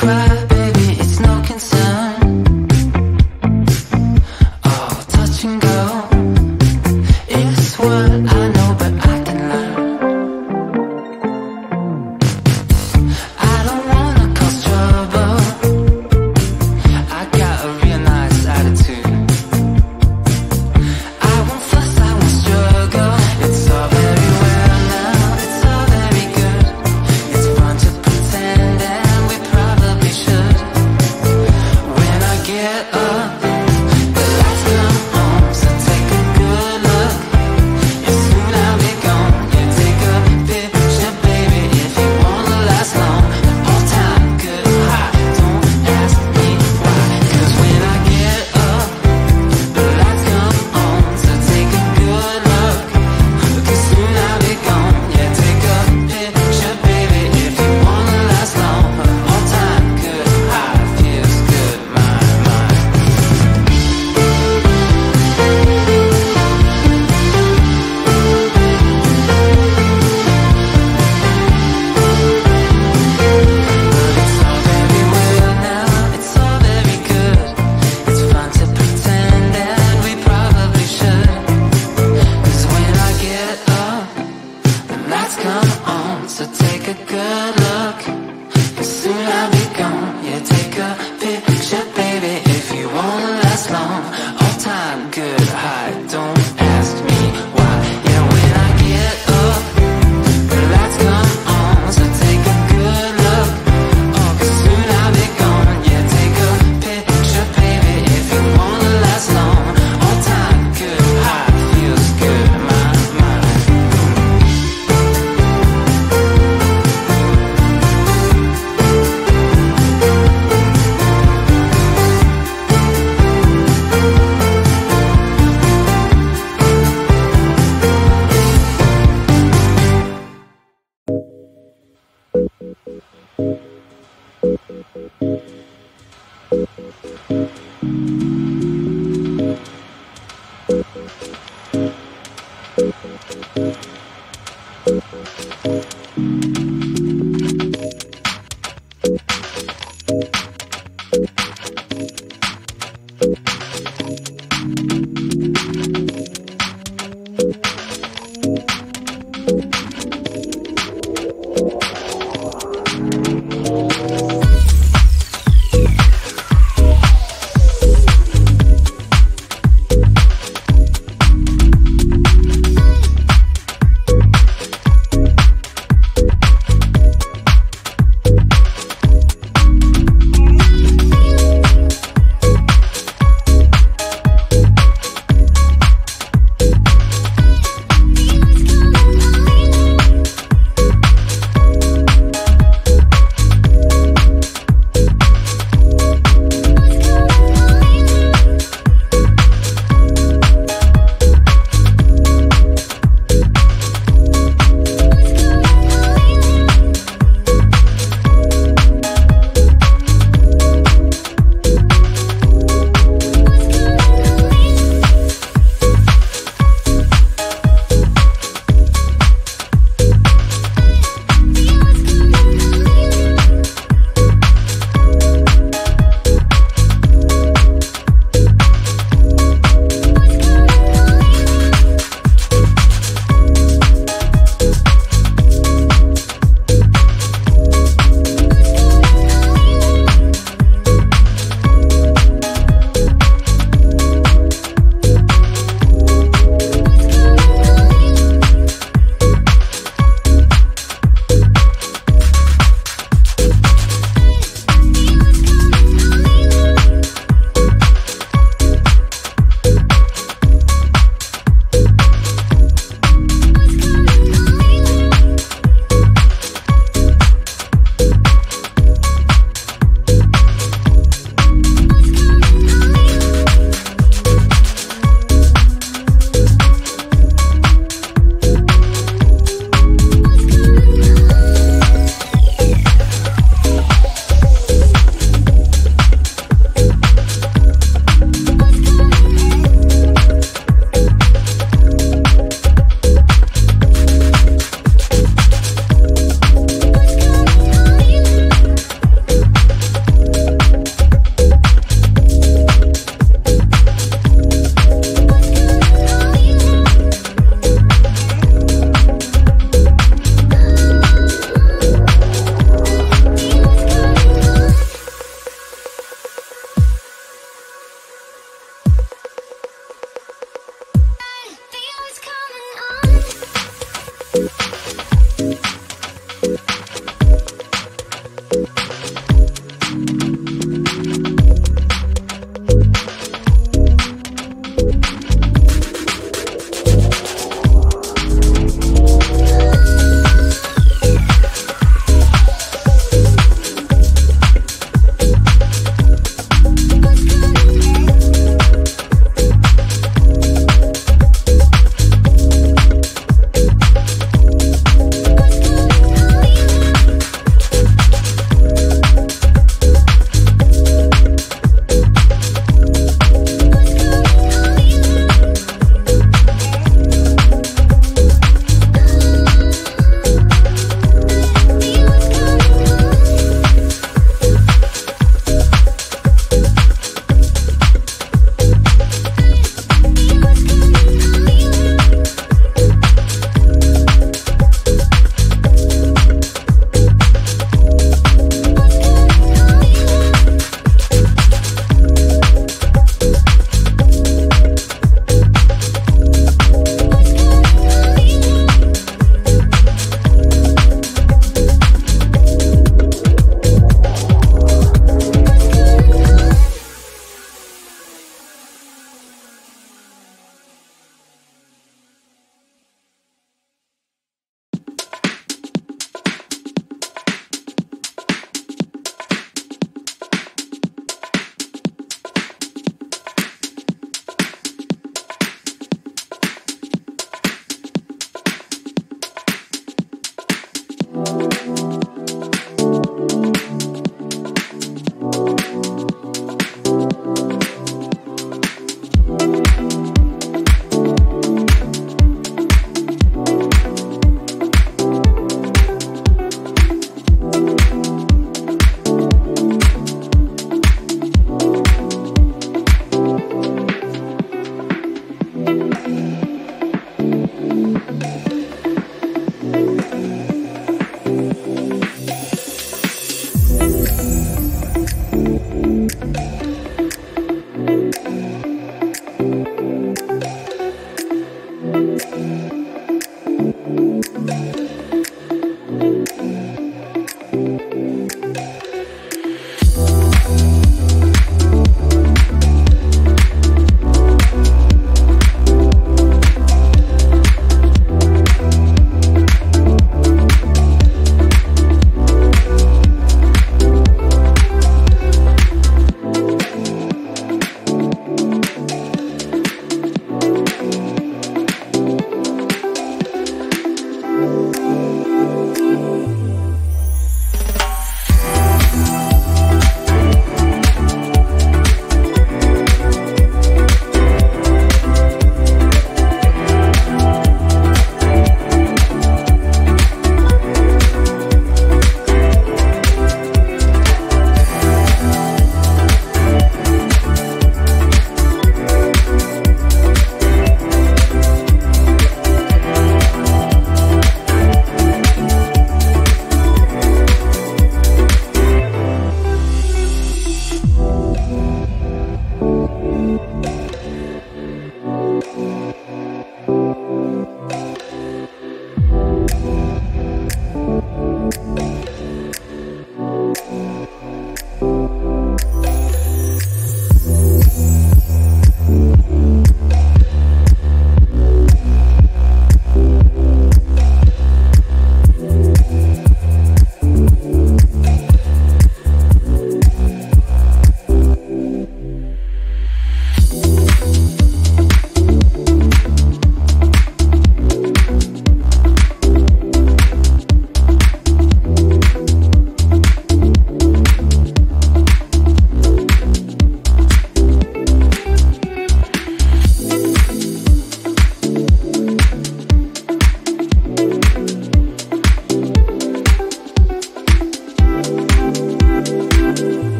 cry, baby, it's no concern. Oh, touch and go, it's what I know, but I can learn. I don't wanna cause trouble, I got a real nice attitude. I won't fuss, I won't struggle. It's all very well now, it's all very good. It's fun to pretend and we probably should. When I get up, the lights come on, so take a good look. And soon I'll be gone. You take a picture, baby, if you wanna last long. All time good high, don't ask me why. Cause when I get up, the lights come on, so take a good look. Cause soon I'll be gone. Yeah, take a picture, baby, if you wanna last long. All time good high, feels good, my mind. It's all very well now, it's all very good. It's fun to pretend and we probably should. Cause when I get up, the lights come on, so take a good look. Cause soon I'll be gone. Yeah, take a picture, baby, if you wanna last long. All time good high, don't ask me why. Yeah, when I get up, the lights come on, so take a good look. Oh, cause soon I'll be gone. Yeah, take a picture, baby, if you wanna last long. All time good high, feels good, my mind.